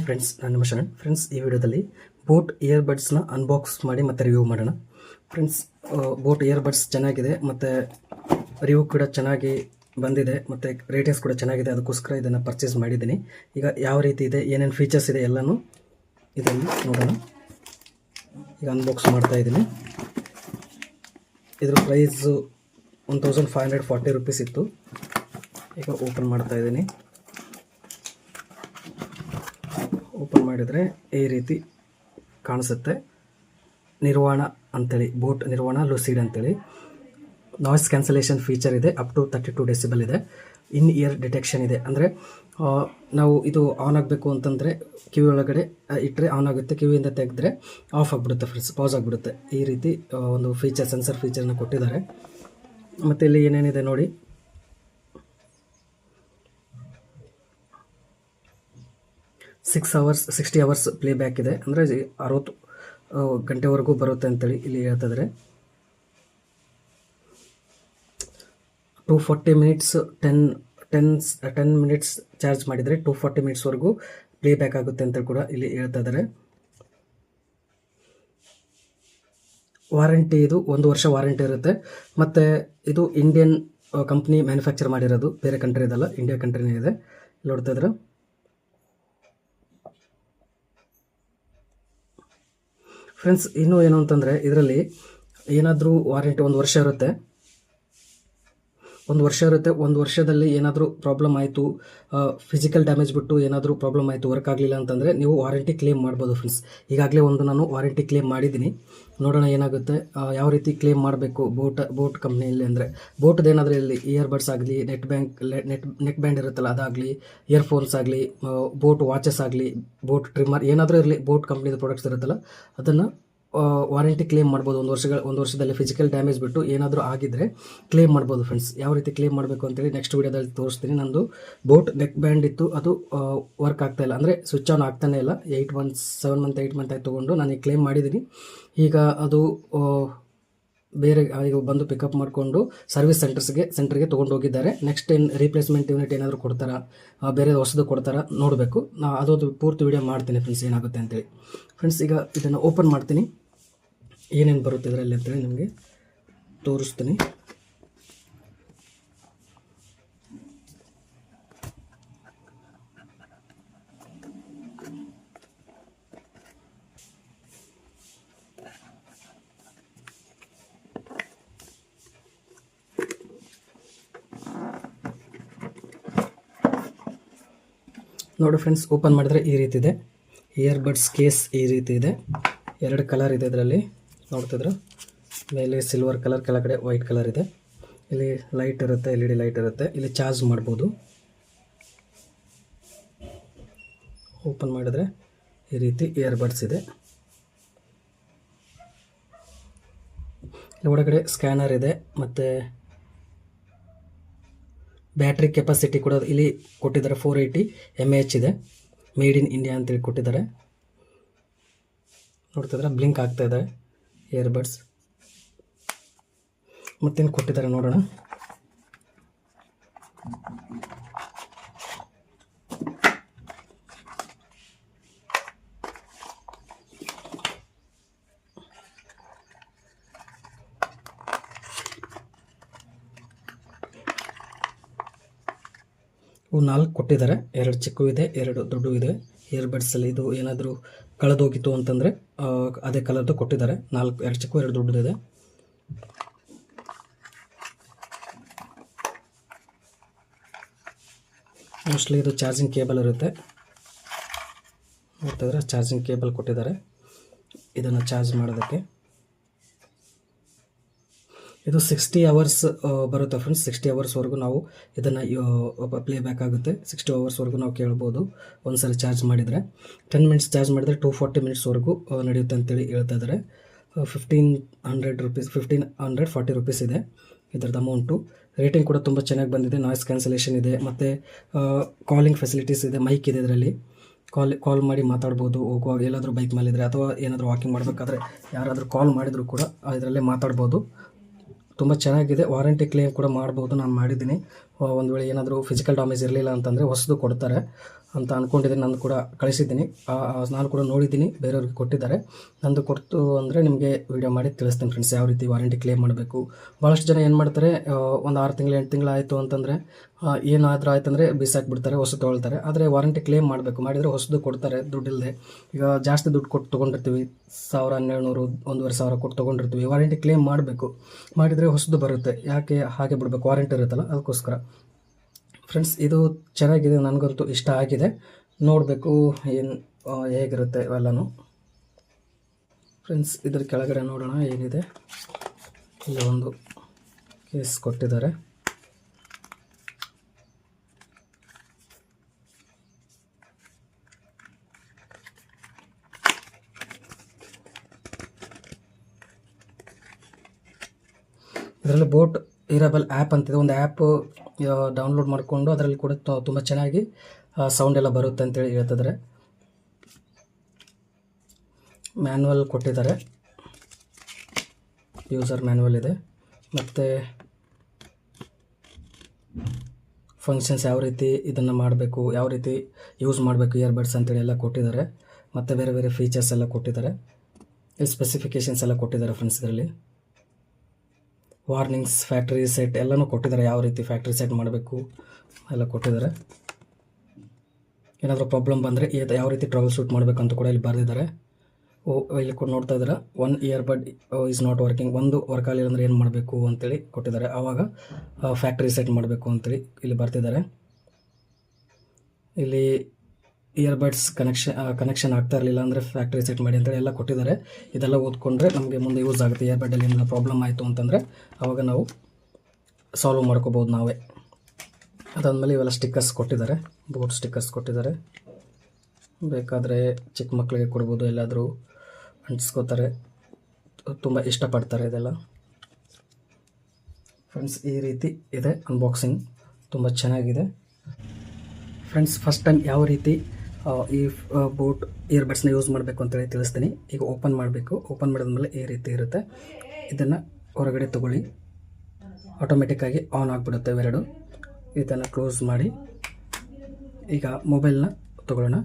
Friends, ನಾನು ನಿಮ್ಮ Sharan. Friends, ಈ ವಿಡಿಯೋದಲ್ಲಿ ಬೋಟ್ ಇಯರ್ಬಡ್ಸ್ನ ಅನ್ಬಾಕ್ಸ್ ಮಾಡಿ ಮತ್ತು ರಿವ್ಯೂ ಮಾಡೋಣ. ಫ್ರೆಂಡ್ಸ್, ಬೋಟ್ ಇಯರ್ಬಡ್ಸ್ ಚೆನ್ನಾಗಿದೆ ಮತ್ತು ರಿವ್ಯೂ ಕೂಡ ಚೆನ್ನಾಗಿ ಬಂದಿದೆ ಮತ್ತು ರೇಟಿಂಗ್ಸ್ ಕೂಡ ಚೆನ್ನಾಗಿದೆ. ಅದಕ್ಕೋಸ್ಕರ ಇದನ್ನು ಪರ್ಚೇಸ್ ಮಾಡಿದ್ದೀನಿ. ಈಗ ಯಾವ ರೀತಿ ಇದೆ, ಏನೇನು ಫೀಚರ್ಸ್ ಇದೆ ಎಲ್ಲನೂ ಇದರಲ್ಲಿ ನೋಡೋಣ. ಈಗ ಅನ್ಬಾಕ್ಸ್ ಮಾಡ್ತಾ ಇದ್ದೀನಿ. ಇದ್ರ ಪ್ರೈಸು 1540 ರೂಪೀಸ್ ಇತ್ತು. ಈಗ ಓಪನ್ ಮಾಡ್ತಾ ಇದ್ದೀನಿ. ಓಪನ್ ಮಾಡಿದರೆ ಈ ರೀತಿ ಕಾಣಿಸುತ್ತೆ. ನಿರ್ವಾಣ ಅಂತೇಳಿ, ಬೋಟ್ ನಿರ್ವಾಣ ಲೂಸಿಡ್ ಅಂತೇಳಿ. ನಾಯ್ಸ್ ಕ್ಯಾನ್ಸಲೇಷನ್ ಫೀಚರ್ ಇದೆ. ಅಪ್ ಟು 32 ಡೆಸಿಬಲ್ ಇದೆ. ಇನ್ ಇಯರ್ ಡಿಟೆಕ್ಷನ್ ಇದೆ. ಅಂದರೆ ನಾವು ಇದು ಆನ್ ಆಗಬೇಕು ಅಂತಂದರೆ ಕಿವಿ ಒಳಗಡೆ ಇಟ್ಟರೆ ಆನ್ ಆಗುತ್ತೆ, ಕಿವಿಯಿಂದ ತೆಗೆದ್ರೆ ಆಫ್ ಆಗಿಬಿಡುತ್ತೆ ಫ್ರೆಂಡ್ಸ್, ಪಾಸ್ ಆಗಿಬಿಡುತ್ತೆ. ಈ ರೀತಿ ಒಂದು ಫೀಚರ್, ಸೆನ್ಸರ್ ಫೀಚರ್ನ ಕೊಟ್ಟಿದ್ದಾರೆ. ಮತ್ತು ಇಲ್ಲಿ ಏನೇನಿದೆ ನೋಡಿ. ಸಿಕ್ಸ್ಟಿ ಅವರ್ಸ್ ಪ್ಲೇ ಬ್ಯಾಕ್ ಇದೆ. ಅಂದರೆ 60 ಗಂಟೆವರೆಗೂ ಬರುತ್ತೆ ಅಂತೇಳಿ ಇಲ್ಲಿ ಹೇಳ್ತಿದ್ದಾರೆ. 240 ಮಿನಿಟ್ಸ್ 10 ಮಿನಿಟ್ಸ್ ಚಾರ್ಜ್ ಮಾಡಿದರೆ 240 ಮಿನಿಟ್ಸ್ವರೆಗೂ ಪ್ಲೇ ಬ್ಯಾಕ್ ಆಗುತ್ತೆ ಅಂತೇಳಿ ಕೂಡ ಇಲ್ಲಿ ಹೇಳ್ತಾ ಇದ್ದಾರೆ. ವಾರಂಟಿ ಇದು 1 ವರ್ಷ ವಾರಂಟಿ ಇರುತ್ತೆ. ಮತ್ತು ಇದು ಇಂಡಿಯನ್ ಕಂಪ್ನಿ ಮ್ಯಾನುಫ್ಯಾಕ್ಚರ್ ಮಾಡಿರೋದು, ಬೇರೆ ಕಂಟ್ರಿದಲ್ಲ, ಇಂಡಿಯಾ ಕಂಟ್ರಿನೇ ಇದೆ. ನೋಡ್ತಾ ಇದ್ರೆ ಫ್ರೆಂಡ್ಸ್, ಇನ್ನೂ ಏನು ಅಂತಂದರೆ ಇದರಲ್ಲಿ ಏನಾದರೂ ವಾರಂಟಿ 1 ವರ್ಷ ಇರುತ್ತೆ. 1 ವರ್ಷದಲ್ಲಿ ಏನಾದರೂ ಪ್ರಾಬ್ಲಮ್ ಆಯಿತು, ಫಿಸಿಕಲ್ ಡ್ಯಾಮೇಜ್ ಬಿಟ್ಟು ಏನಾದರೂ ಪ್ರಾಬ್ಲಮ್ ಆಯಿತು, ವರ್ಕ್ ಆಗಲಿಲ್ಲ ಅಂತಂದರೆ ನೀವು ವಾರಂಟಿ ಕ್ಲೇಮ್ ಮಾಡ್ಬೋದು ಫ್ರೆಂಡ್ಸ್. ಈಗಾಗಲೇ ನಾನು ವಾರಂಟಿ ಕ್ಲೇಮ್ ಮಾಡಿದ್ದೀನಿ. ನೋಡೋಣ ಏನಾಗುತ್ತೆ, ಯಾವ ರೀತಿ ಕ್ಲೇಮ್ ಮಾಡಬೇಕು ಬೋಟ್ ಕಂಪ್ನಿಯಲ್ಲಿ. ಅಂದರೆ ಬೋಟ್ದು ಏನಾದರೂ ಇಲ್ಲಿ ಇಯರ್ಬಡ್ಸ್ ಆಗಲಿ, ನೆಕ್ ಬ್ಯಾಂಡ್ ಇರುತ್ತಲ್ಲ ಅದಾಗಲಿ, ಇಯರ್ಫೋನ್ಸ್ ಆಗಲಿ, ಬೋಟ್ ವಾಚಸ್ ಆಗಲಿ, ಬೋಟ್ ಟ್ರಿಮ್ಮರ್ ಏನಾದರೂ ಇರಲಿ, ಬೋಟ್ ಕಂಪ್ನಿದು ಪ್ರಾಡಕ್ಟ್ಸ್ ಇರುತ್ತಲ್ಲ ಅದನ್ನು ವಾರಂಟಿ ಕ್ಲೇಮ್ ಮಾಡ್ಬೋದು. 1 ವರ್ಷದಲ್ಲಿ ಫಿಸಿಕಲ್ ಡ್ಯಾಮೇಜ್ ಬಿಟ್ಟು ಏನಾದರೂ ಆಗಿದ್ದರೆ ಕ್ಲೇಮ್ ಮಾಡ್ಬೋದು ಫ್ರೆಂಡ್ಸ್. ಯಾವ ರೀತಿ ಕ್ಲೇಮ್ ಮಾಡಬೇಕು ಅಂತೇಳಿ ನೆಕ್ಸ್ಟ್ ವೀಡಿಯೋದಲ್ಲಿ ತೋರಿಸ್ತೀನಿ. ನಂದು ಬೋಟ್ ನೆಕ್ ಬ್ಯಾಂಡ್ ಇತ್ತು, ಅದು ವರ್ಕ್ ಆಗ್ತಾಯಿಲ್ಲ, ಅಂದರೆ ಸ್ವಿಚ್ ಆನ್ ಆಗ್ತಾನೆ ಇಲ್ಲ. 8 ಮಂತ್ ಆಯ್ತು ತೊಗೊಂಡು ನಾನು ಕ್ಲೇಮ್ ಮಾಡಿದ್ದೀನಿ. ಈಗ ಅದು ಬೇರೆ ಈಗ ಬಂದು ಪಿಕಪ್ ಮಾಡಿಕೊಂಡು ಸರ್ವಿಸ್ ಸೆಂಟರ್ಗೆ ತೊಗೊಂಡು ಹೋಗಿದ್ದಾರೆ. ನೆಕ್ಸ್ಟ್ ಏನು ರೀಪ್ಲೇಸ್ಮೆಂಟ್ ಯೂನಿಟ್ ಏನಾದರೂ ಕೊಡ್ತಾರಾ, ಬೇರೆ ಹೊಸದು ಕೊಡ್ತಾರಾ ನೋಡಬೇಕು. ಅದೊಂದು ಪೂರ್ತಿ ವೀಡಿಯೋ ಮಾಡ್ತೀನಿ ಫ್ರೆಂಡ್ಸ್, ಏನಾಗುತ್ತೆ ಅಂತೇಳಿ. ಫ್ರೆಂಡ್ಸ್, ಈಗ ಇದನ್ನು ಓಪನ್ ಮಾಡ್ತೀನಿ. ಏನೇನು ಬರುತ್ತೆ ಇದರಲ್ಲಿ ಅಂತೇಳಿ ನಿಮಗೆ ತೋರಿಸ್ತೀನಿ. ನೋಡಿ ಫ್ರೆಂಡ್ಸ್, ಓಪನ್ ಮಾಡಿದ್ರೆ ಈ ರೀತಿ ಇದೆ. ಇಯರ್ಬಡ್ಸ್ ಕೇಸ್ ಈ ರೀತಿ ಇದೆ. 2 ಕಲರ್ ಇದೆ ಇದರಲ್ಲಿ, ನೋಡ್ತಿದ್ರು. ಮೇಲೆ ಸಿಲ್ವರ್ ಕಲರ್, ಕೆಳಗಡೆ ವೈಟ್ ಕಲರ್ ಇದೆ. ಇಲ್ಲಿ ಲೈಟ್ ಇರುತ್ತೆ, LED ಲೈಟ್ ಇರುತ್ತೆ. ಇಲ್ಲಿ ಚಾರ್ಜ್ ಮಾಡ್ಬೋದು. ಓಪನ್ ಮಾಡಿದ್ರೆ ಈ ರೀತಿ ಇಯರ್ಬಡ್ಸ್ ಇದೆ. ಇಲ್ಲಿ ಒಳಗಡೆ ಸ್ಕ್ಯಾನರ್ ಇದೆ. ಮತ್ತು ಬ್ಯಾಟ್ರಿ ಕೆಪಾಸಿಟಿ ಕೂಡ ಇಲ್ಲಿ ಕೊಟ್ಟಿದ್ದಾರೆ. 480 mAh ಇದೆ. ಮೇಡ್ ಇನ್ ಇಂಡಿಯಾ ಅಂತೇಳಿ ಕೊಟ್ಟಿದ್ದಾರೆ. ನೋಡ್ತಿದ್ರೆ ಬ್ಲಿಂಕ್ ಆಗ್ತಾ ಇದೆ ಇಯರ್ಬಡ್ಸ್. ಮತ್ತೇನು ಕೊಟ್ಟಿದ್ದಾರೆ ನೋಡೋಣ. ಇವು 4 ಕೊಟ್ಟಿದ್ದಾರೆ. 2 ಚಿಕ್ಕ ಇದೆ, 2 ದೊಡ್ಡ ಇದೆ. ಇಯರ್ಬಡ್ಸಲ್ಲಿ ಇದು ಏನಾದರೂ ಕಳೆದೋಗಿತ್ತು ಅಂತಂದರೆ ಅದೇ ಕಲರ್ದು ಕೊಟ್ಟಿದ್ದಾರೆ. 2 ಚಿಕ್ಕ 2 ದೊಡ್ಡದಿದೆ. ಮೋಸ್ಟ್ಲಿ ಇದು ಚಾರ್ಜಿಂಗ್ ಕೇಬಲ್ ಇರುತ್ತೆ. ನೋಡ್ತಿದ್ರೆ ಚಾರ್ಜಿಂಗ್ ಕೇಬಲ್ ಕೊಟ್ಟಿದ್ದಾರೆ ಇದನ್ನು ಚಾರ್ಜ್ ಮಾಡೋದಕ್ಕೆ. ಇದು 60 ಅವರ್ಸ್ ಬರುತ್ತೆ ಫ್ರೆಂಡ್ಸ್. 60 ಅವರ್ಸ್ವರೆಗೂ ನಾವು ಇದನ್ನು ಪ್ಲೇ ಬ್ಯಾಕ್ ಆಗುತ್ತೆ. 60 ಅವರ್ಸ್ವರೆಗೂ ನಾವು ಕೇಳ್ಬೋದು ಒಂದ್ಸರಿ ಚಾರ್ಜ್ ಮಾಡಿದರೆ. 10 ಮಿನಿಟ್ಸ್ ಚಾರ್ಜ್ ಮಾಡಿದರೆ 240 ಮಿನಿಟ್ಸ್ವರೆಗೂ ನಡೆಯುತ್ತೆ ಅಂತೇಳಿ ಹೇಳ್ತಾ ಇದ್ದಾರೆ. 1540 ರೂಪೀಸ್ ಇದೆ ಇದರದ್ದು ಅಮೌಂಟು. ರೇಟಿಂಗ್ ಕೂಡ ತುಂಬ ಚೆನ್ನಾಗಿ ಬಂದಿದೆ. ನಾಯ್ಸ್ ಕ್ಯಾನ್ಸಲೇಷನ್ ಇದೆ, ಮತ್ತು ಕಾಲಿಂಗ್ ಫೆಸಿಲಿಟೀಸ್ ಇದೆ. ಮೈಕ್ ಇದೆ ಇದರಲ್ಲಿ. ಕಾಲ್ ಮಾಡಿ ಮಾತಾಡ್ಬೋದು. ಹೋಗುವಾಗ ಎಲ್ಲಾದರೂ ಬೈಕ್ ಮೇಲಿದ್ರೆ ಅಥವಾ ಏನಾದರೂ ವಾಕಿಂಗ್ ಮಾಡಬೇಕಾದ್ರೆ ಯಾರಾದರೂ ಕಾಲ್ ಮಾಡಿದರೂ ಕೂಡ ಇದರಲ್ಲೇ ಮಾತಾಡ್ಬೋದು. ತುಂಬ ಚೆನ್ನಾಗಿದೆ. ವಾರಂಟಿ ಕ್ಲೇಮ್ ಕೂಡ ಮಾಡ್ಬೋದು. ನಾನು ಮಾಡಿದ್ದೀನಿ. ಒಂದು ವೇಳೆ ಏನಾದರೂ ಫಿಸಿಕಲ್ ಡ್ಯಾಮೇಜ್ ಇರಲಿಲ್ಲ ಅಂತಂದರೆ ಹೊಸದು ಕೊಡ್ತಾರೆ. ಅಂತ ಅಂದ್ಕೊಂಡಿದ್ದೀನಿ. ನಾನು ಕೂಡ ಕಳಿಸಿದ್ದೀನಿ, ನಾನು ಕೂಡ ನೋಡಿದ್ದೀನಿ, ಬೇರೆಯವ್ರಿಗೆ ಕೊಟ್ಟಿದ್ದಾರೆ. ನಂದು ಕೊಡ್ತು ಅಂದರೆ ನಿಮಗೆ ವೀಡಿಯೋ ಮಾಡಿ ತಿಳಿಸ್ತೀನಿ ಫ್ರೆಂಡ್ಸ್, ಯಾವ ರೀತಿ ವಾರಂಟಿ ಕ್ಲೇಮ್ ಮಾಡಬೇಕು. ಭಾಳಷ್ಟು ಜನ ಏನು ಮಾಡ್ತಾರೆ, ಒಂದು 6 ತಿಂಗಳು 8 ತಿಂಗಳು ಆಯಿತು ಅಂತಂದರೆ ಏನಾದರೂ ಆಯ್ತಂದರೆ ಬಿಸಾಕ್ಬಿಡ್ತಾರೆ, ಹೊಸ ತೊಗೊಳ್ತಾರೆ. ಆದರೆ ವಾರಂಟಿ ಕ್ಲೇಮ್ ಮಾಡಬೇಕು, ಮಾಡಿದರೆ ಹೊಸದು ಕೊಡ್ತಾರೆ ದುಡ್ಡಿಲ್ಲದೆ. ಈಗ ಜಾಸ್ತಿ ದುಡ್ಡು ಕೊಟ್ಟು ತೊಗೊಂಡಿರ್ತೀವಿ, 1000 1200 1500 ಕೊಟ್ಟು ತೊಗೊಂಡಿರ್ತೀವಿ. ವಾರಂಟಿ ಕ್ಲೇಮ್ ಮಾಡಬೇಕು, ಮಾಡಿದರೆ ಹೊಸದು ಬರುತ್ತೆ. ಯಾಕೆ ಹಾಗೆ ಬಿಡಬೇಕು, ವಾರಂಟಿ ಇರುತ್ತಲ್ಲ, ಅದಕ್ಕೋಸ್ಕರ ಫ್ರೆಂಡ್ಸ್. ಇದು ಚೆನ್ನಾಗಿದೆ, ನನಗಂತೂ ಇಷ್ಟ ಆಗಿದೆ. ನೋಡಬೇಕು ಏನು ಹೇಗಿರುತ್ತೆ ಇವೆಲ್ಲನೂ ಫ್ರೆಂಡ್ಸ್. ಇದ್ರ ಕೆಳಗಡೆ ನೋಡೋಣ ಏನಿದೆ. ಇಲ್ಲಿ ಒಂದು ಕೇಸ್ ಕೊಟ್ಟಿದ್ದಾರೆ. ಇದರಲ್ಲಿ ಬೋಟ್ ಇರಬಲ್ ಆ್ಯಪ್ ಅಂತಿದೆ. ಒಂದು ಆ್ಯಪ್ ಡೌನ್ಲೋಡ್ ಮಾಡಿಕೊಂಡು ಅದರಲ್ಲಿ ಕೂಡ ತುಂಬ ಚೆನ್ನಾಗಿ ಸೌಂಡ್ ಎಲ್ಲ ಬರುತ್ತೆ ಅಂತೇಳಿ ಹೇಳ್ತಿದ್ದಾರೆ. ಮ್ಯಾನ್ಯುವಲ್ ಕೊಟ್ಟಿದ್ದಾರೆ, ಯೂಸರ್ ಮ್ಯಾನ್ಯುವಲ್ ಇದೆ. ಮತ್ತು ಫಂಕ್ಷನ್ಸ್ ಯಾವ ರೀತಿ ಇದನ್ನು ಮಾಡಬೇಕು, ಯಾವ ರೀತಿ ಯೂಸ್ ಮಾಡಬೇಕು ಇಯರ್ಬಡ್ಸ್ ಅಂತೇಳಿ ಎಲ್ಲ ಕೊಟ್ಟಿದ್ದಾರೆ. ಮತ್ತು ಬೇರೆ ಬೇರೆ ಫೀಚರ್ಸ್ ಎಲ್ಲ ಕೊಟ್ಟಿದ್ದಾರೆ, ಸ್ಪೆಸಿಫಿಕೇಷನ್ಸ್ ಎಲ್ಲ ಕೊಟ್ಟಿದ್ದಾರೆ ಫ್ರೆಂಡ್ಸ್. ಇದರಲ್ಲಿ ವಾರ್ನಿಂಗ್ಸ್, ಫ್ಯಾಕ್ಟ್ರಿ ಸೆಟ್ ಎಲ್ಲನೂ ಕೊಟ್ಟಿದ್ದಾರೆ, ಯಾವ ರೀತಿ ಫ್ಯಾಕ್ಟ್ರಿ ಸೆಟ್ ಮಾಡಬೇಕು ಎಲ್ಲ ಕೊಟ್ಟಿದ್ದಾರೆ. ಏನಾದರೂ ಪ್ರಾಬ್ಲಮ್ ಬಂದರೆ ಯಾವ ರೀತಿ ಟ್ರಬಲ್ ಶೂಟ್ ಮಾಡಬೇಕು ಅಂತ ಕೂಡ ಇಲ್ಲಿ ಬರೆದಿದ್ದಾರೆ. ಇಲ್ಲಿ ಕೂಡ ನೋಡ್ತಾ ಇದ್ದಾರೆ, 1 ಇಯರ್ಬಡ್ ಈಸ್ ನಾಟ್ ವರ್ಕಿಂಗ್, ಒಂದು ವರ್ಕ್ ಆಗಲಿಲ್ಲ ಅಂದರೆ ಏನು ಮಾಡಬೇಕು ಅಂತೇಳಿ ಕೊಟ್ಟಿದ್ದಾರೆ. ಆವಾಗ ಫ್ಯಾಕ್ಟ್ರಿ ಸೆಟ್ ಮಾಡಬೇಕು ಅಂತೇಳಿ ಬರ್ತಿದ್ದಾರೆ. ಇಲ್ಲಿ ಇಯರ್ಬಡ್ಸ್ ಕನೆಕ್ಷನ್ ಆಗ್ತಾ ಇರಲಿಲ್ಲ ಅಂದರೆ ಫ್ಯಾಕ್ಟ್ರಿ ಸೆಟ್ ಮಾಡಿ ಅಂತೇಳಿ ಎಲ್ಲ ಕೊಟ್ಟಿದ್ದಾರೆ. ಇದೆಲ್ಲ ಓದ್ಕೊಂಡ್ರೆ ನಮಗೆ ಮುಂದೆ ಯೂಸ್ ಆಗುತ್ತೆ. ಇಯರ್ಬಡ್ಡಲ್ಲಿ ಏನಾದರೂ ಪ್ರಾಬ್ಲಮ್ ಆಯಿತು ಅಂತಂದರೆ ಆವಾಗ ನಾವು ಸಾಲ್ವ್ ಮಾಡ್ಕೋಬೋದು ನಾವೇ. ಅದಾದಮೇಲೆ ಇವೆಲ್ಲ ಸ್ಟಿಕ್ಕರ್ಸ್ ಕೊಟ್ಟಿದ್ದಾರೆ, ಬೋಟ್ ಸ್ಟಿಕ್ಕರ್ಸ್ ಕೊಟ್ಟಿದ್ದಾರೆ. ಬೇಕಾದರೆ ಚಿಕ್ಕ ಮಕ್ಕಳಿಗೆ ಕೊಡ್ಬೋದು, ಎಲ್ಲಾದರೂ ಅಂಟಿಸ್ಕೋತಾರೆ, ತುಂಬ ಇಷ್ಟಪಡ್ತಾರೆ ಇದೆಲ್ಲ ಫ್ರೆಂಡ್ಸ್. ಈ ರೀತಿ ಇದೆ ಅನ್ಬಾಕ್ಸಿಂಗ್, ತುಂಬ ಚೆನ್ನಾಗಿದೆ ಫ್ರೆಂಡ್ಸ್. ಫಸ್ಟ್ ಟೈಮ್ ಯಾವ ರೀತಿ ಈ ಬೋಟ್ ಇಯರ್ಬಡ್ಸ್ನ ಯೂಸ್ ಮಾಡಬೇಕು ಅಂತೇಳಿ ತಿಳಿಸ್ತೀನಿ. ಈಗ ಓಪನ್ ಮಾಡಬೇಕು, ಓಪನ್ ಮಾಡಿದ್ಮೇಲೆ ಈ ರೀತಿ ಇರುತ್ತೆ. ಇದನ್ನು ಹೊರಗಡೆ ತೊಗೊಳ್ಳಿ, ಆಟೋಮೆಟಿಕ್ಕಾಗಿ ಆನ್ ಆಗಿಬಿಡುತ್ತೆ ಇವೆರಡು. ಇದನ್ನು ಕ್ಲೋಸ್ ಮಾಡಿ ಈಗ ಮೊಬೈಲ್ನ ತೊಗೊಳ್ಳೋಣ.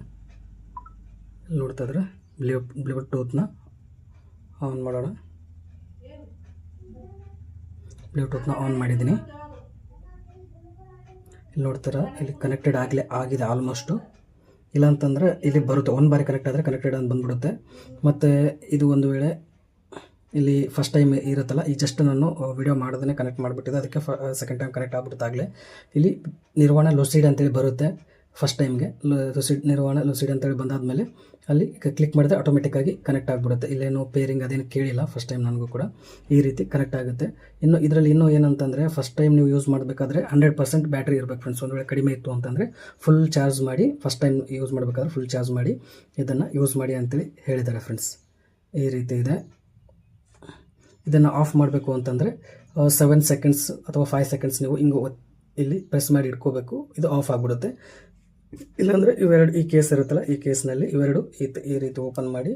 ನೋಡ್ತಾ ಇದ್ರೆ ಬ್ಲೂಟೂತ್ನ ಆನ್ ಮಾಡೋಣ. ಬ್ಲೂಟೂತ್ನ ಆನ್ ಮಾಡಿದ್ದೀನಿ. ಇಲ್ಲಿ ನೋಡ್ತೀರಾ, ಇಲ್ಲಿ ಕನೆಕ್ಟೆಡ್ ಆಗಿದೆ ಆಲ್ಮೋಸ್ಟು. ಇಲ್ಲ ಅಂತಂದರೆ ಇಲ್ಲಿ ಬರುತ್ತೆ, ಒಂದು ಬಾರಿ ಕನೆಕ್ಟ್ ಆದರೆ ಕನೆಕ್ಟೆಡ್ ಅಂತ ಬಂದುಬಿಡುತ್ತೆ. ಮತ್ತು ಇದು ಒಂದು ವೇಳೆ ಇಲ್ಲಿ ಫಸ್ಟ್ ಟೈಮ್ ಇರುತ್ತಲ್ಲ, ಈ ಜಸ್ಟ್ ನಾನು ವಿಡಿಯೋ ಮಾಡೋದನ್ನೇ ಕನೆಕ್ಟ್ ಮಾಡಿಬಿಟ್ಟಿದೆ, ಅದಕ್ಕೆ ಸೆಕೆಂಡ್ ಟೈಮ್ ಕನೆಕ್ಟ್ ಆಗ್ಬಿಡುತ್ತೆ ಆಗಲೇ. ಇಲ್ಲಿ ನಿರ್ವಾಣ ಲುಸಿಡ್ ಅಂತೇಳಿ ಬರುತ್ತೆ ಫಸ್ಟ್ ಟೈಮ್ಗೆ. ನಿರ್ವಾಣ ಲುಸಿಡ್ ಅಂತೇಳಿ ಬಂದಾದಮೇಲೆ ಅಲ್ಲಿ ಕ್ಲಿಕ್ ಮಾಡಿದ್ರೆ ಆಟೋಮೆಟಿಕ್ಕಾಗಿ ಕನೆಕ್ಟ್ ಆಗಿಬಿಡುತ್ತೆ. ಇಲ್ಲೇನು ಪೇರಿಂಗ್ ಅದೇನು ಕೇಳಿಲ್ಲ ಫಸ್ಟ್ ಟೈಮ್ ನನಗೂ ಕೂಡ. ಈ ರೀತಿ ಕನೆಕ್ಟ್ ಆಗುತ್ತೆ. ಇದರಲ್ಲಿ ಇನ್ನೂ ಏನಂತಂದರೆ, ಫಸ್ಟ್ ಟೈಮ್ ನೀವು ಯೂಸ್ ಮಾಡಬೇಕಾದ್ರೆ 100% ಬ್ಯಾಟ್ರಿ ಇರಬೇಕು ಫ್ರೆಂಡ್ಸ್. ಒಂದು ವೇಳೆ ಕಡಿಮೆ ಇತ್ತು ಅಂತಂದರೆ ಫುಲ್ ಚಾರ್ಜ್ ಮಾಡಿ, ಫಸ್ಟ್ ಟೈಮ್ ಯೂಸ್ ಮಾಡಬೇಕಾದ್ರೆ ಫುಲ್ ಚಾರ್ಜ್ ಮಾಡಿ ಇದನ್ನು ಯೂಸ್ ಮಾಡಿ ಅಂತೇಳಿ ಹೇಳಿದ್ದಾರೆ ಫ್ರೆಂಡ್ಸ್. ಈ ರೀತಿ ಇದೆ. ಇದನ್ನು ಆಫ್ ಮಾಡಬೇಕು ಅಂತಂದರೆ 7 ಸೆಕೆಂಡ್ಸ್ ಅಥವಾ 5 ಸೆಕೆಂಡ್ಸ್ ನೀವು ಹಿಂಗೆ ಇಲ್ಲಿ ಪ್ರೆಸ್ ಮಾಡಿ ಇಟ್ಕೋಬೇಕು, ಇದು ಆಫ್ ಆಗಿಬಿಡುತ್ತೆ. ಇಲ್ಲಾಂದರೆ ಇವೆರಡು, ಈ ಕೇಸ್ ಇರುತ್ತಲ್ಲ, ಈ ಕೇಸ್ನಲ್ಲಿ ಇವೆರಡು ಈ ರೀತಿ ಓಪನ್ ಮಾಡಿ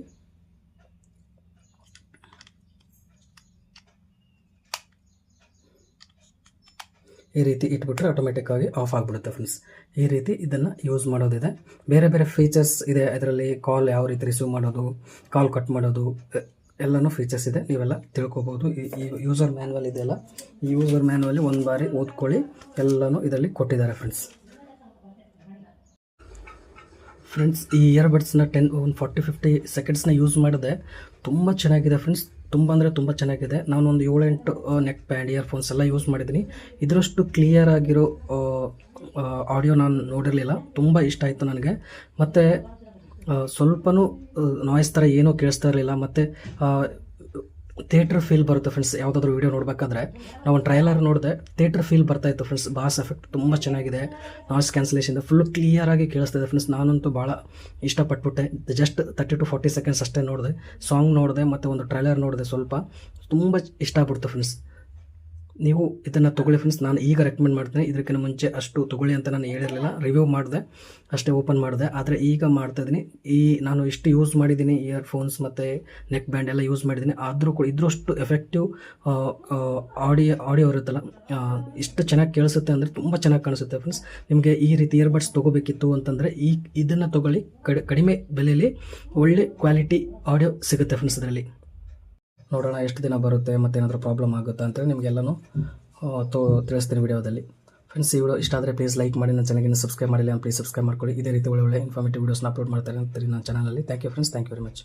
ಈ ರೀತಿ ಇಟ್ಬಿಟ್ರೆ ಆಟೋಮೆಟಿಕ್ಕಾಗಿ ಆಫ್ ಆಗಿಬಿಡುತ್ತೆ ಫ್ರೆಂಡ್ಸ್. ಈ ರೀತಿ ಇದನ್ನು ಯೂಸ್ ಮಾಡೋದಿದೆ. ಬೇರೆ ಬೇರೆ ಫೀಚರ್ಸ್ ಇದೆ ಇದರಲ್ಲಿ. ಕಾಲ್ ಯಾವ ರೀತಿ ರಿಸೀವ್ ಮಾಡೋದು, ಕಾಲ್ ಕಟ್ ಮಾಡೋದು, ಎಲ್ಲನೂ ಫೀಚರ್ಸ್ ಇದೆ, ನೀವೆಲ್ಲ ತಿಳ್ಕೊಬೋದು. ಈ ಯೂಸರ್ ಮ್ಯಾನ್ಯುವಲ್ ಇದೆಯಲ್ಲ, ಈ ಯೂಸರ್ ಮ್ಯಾನ್ಯುವಲ್ಲಿ ಒಂದು ಬಾರಿ ಓದ್ಕೊಳ್ಳಿ, ಎಲ್ಲನೂ ಇದರಲ್ಲಿ ಕೊಟ್ಟಿದ್ದಾರೆ ಫ್ರೆಂಡ್ಸ್. ಈ ಇಯರ್ಬಡ್ಸ್ನ 40-50 ಸೆಕೆಂಡ್ಸ್ನ ಯೂಸ್ ಮಾಡಿದೆ, ತುಂಬ ಚೆನ್ನಾಗಿದೆ ಫ್ರೆಂಡ್ಸ್. ತುಂಬ ಅಂದರೆ ತುಂಬ ಚೆನ್ನಾಗಿದೆ. ನಾನೊಂದು 7-8 ನೆಕ್ ಬ್ಯಾಂಡ್ ಇಯರ್ಫೋನ್ಸ್ ಎಲ್ಲ ಯೂಸ್ ಮಾಡಿದ್ದೀನಿ. ಇದರಷ್ಟು ಕ್ಲಿಯರ್ ಆಗಿರೋ ಆಡಿಯೋ ನಾನು ನೋಡಿರಲಿಲ್ಲ. ತುಂಬ ಇಷ್ಟ ಆಯಿತು ನನಗೆ. ಮತ್ತು ಸ್ವಲ್ಪನೂ ನಾಯ್ಸ್ ಥರ ಏನೂ ಕೇಳಿಸ್ತಾ ಇರಲಿಲ್ಲ. ಮತ್ತು ಥಿಯೇಟ್ರ್ ಫೀಲ್ ಬರುತ್ತೆ ಫ್ರೆಂಡ್ಸ್. ಯಾವುದಾದ್ರೂ ವೀಡಿಯೋ ನೋಡಬೇಕಾದ್ರೆ ನಾವು ಒಂದು ಟ್ರೈಲರ್ ನೋಡಿದೆ, ಥಿಯೇಟ್ರ್ ಫೀಲ್ ಬರ್ತಾಯಿತ್ತು ಫ್ರೆಂಡ್ಸ್. ಬಾಸ್ ಎಫೆಕ್ಟ್ ತುಂಬ ಚೆನ್ನಾಗಿದೆ, ನಾಯ್ಸ್ ಕ್ಯಾನ್ಸಲೇಷನ್ ಫುಲ್ಲು ಕ್ಲಿಯರಾಗಿ ಕೇಳಿಸ್ತಿದೆ ಫ್ರೆಂಡ್ಸ್. ನಾನಂತೂ ಭಾಳ ಇಷ್ಟಪಟ್ಬಿಟ್ಟೆ. ಜಸ್ಟ್ 30-40 ಸೆಕೆಂಡ್ಸ್ ಅಷ್ಟೇ ನೋಡಿದೆ, ಸಾಂಗ್ ನೋಡಿದೆ ಮತ್ತು ಒಂದು ಟ್ರೈಲರ್ ನೋಡಿದೆ ಸ್ವಲ್ಪ. ತುಂಬ ಇಷ್ಟ ಆಗ್ಬಿಡ್ತು ಫ್ರೆಂಡ್ಸ್. ನೀವು ಇದನ್ನು ತೊಗೊಳ್ಳಿ ಫ್ರೆಂಡ್ಸ್. ನಾನು ಈಗ ರೆಕಮೆಂಡ್ ಮಾಡ್ತೇನೆ. ಇದಕ್ಕಿಂತ ಮುಂಚೆ ಅಷ್ಟು ತೊಗೊಳ್ಳಿ ಅಂತ ನಾನು ಹೇಳಿರಲಿಲ್ಲ, ರಿವ್ಯೂ ಮಾಡಿದೆ ಅಷ್ಟೇ, ಓಪನ್ ಮಾಡಿದೆ. ಆದರೆ ಈಗ ಮಾಡ್ತಾಯಿದ್ದೀನಿ. ನಾನು ಇಷ್ಟು ಯೂಸ್ ಮಾಡಿದ್ದೀನಿ, ಇಯರ್ಫೋನ್ಸ್ ಮತ್ತು ನೆಕ್ ಬ್ಯಾಂಡ್ ಎಲ್ಲ ಯೂಸ್ ಮಾಡಿದ್ದೀನಿ. ಆದರೂ ಕೂಡ ಇದ್ರಷ್ಟು ಎಫೆಕ್ಟಿವ್ ಆಡಿಯೋ ಇರುತ್ತಲ್ಲ, ಇಷ್ಟು ಚೆನ್ನಾಗಿ ಕೇಳಿಸುತ್ತೆ ಅಂದರೆ ತುಂಬ ಚೆನ್ನಾಗಿ ಕಾಣಿಸುತ್ತೆ ಫ್ರೆಂಡ್ಸ್. ನಿಮಗೆ ಈ ರೀತಿ ಇಯರ್ಬಡ್ಸ್ ತೊಗೋಬೇಕಿತ್ತು ಅಂತಂದರೆ ಇದನ್ನು ತೊಗೊಳ್ಳಿ. ಕಡಿಮೆ ಬೆಲೆಯಲ್ಲಿ ಒಳ್ಳೆ ಕ್ವಾಲಿಟಿ ಆಡಿಯೋ ಸಿಗುತ್ತೆ ಫ್ರೆಂಡ್ಸ್. ಇದರಲ್ಲಿ ನೋಡೋಣ ಎಷ್ಟು ದಿನ ಬರುತ್ತೆ ಮತ್ತು ಏನಾದರೂ ಪ್ರಾಬ್ಲಮ್ ಆಗುತ್ತಾ ಅಂತೇಳಿ ನಿಮಗೆಲ್ಲನೂ ತಿಳಿಸ್ತೀನಿ ವಿಡಿಯೋದಲ್ಲಿ. ಫ್ರೆಂಡ್ಸ್, ಈ ವಿಡಿಯೋ ಇಷ್ಟ ಆದರೆ ಪ್ಲೀಸ್ ಲೈಕ್ ಮಾಡಿ, ನನ್ನ ಚಾನಲ್ಗೆ ಸಬ್ಸ್ಕ್ರೈಬ್ ಮಾಡಿಲ್ಲ ಪ್ಲೀಸ್ ಸಬ್ಸ್ಕ್ರೈಬ್ ಮಾಡ್ಕೊಳ್ಳಿ. ಇದೇ ರೀತಿ ಒಳ್ಳೆ ಇನ್ಫಾರ್ಮೇಟಿವ್ ವೀಡಿಯೋಸ್ನ ಅಪ್ಲೋಡ್ ಮಾಡ್ತಾರೆ ಅಂತೀರಿ ನನ್ನ ಚಾನಲಲ್ಲಿ. Thank you friends, thank you very much.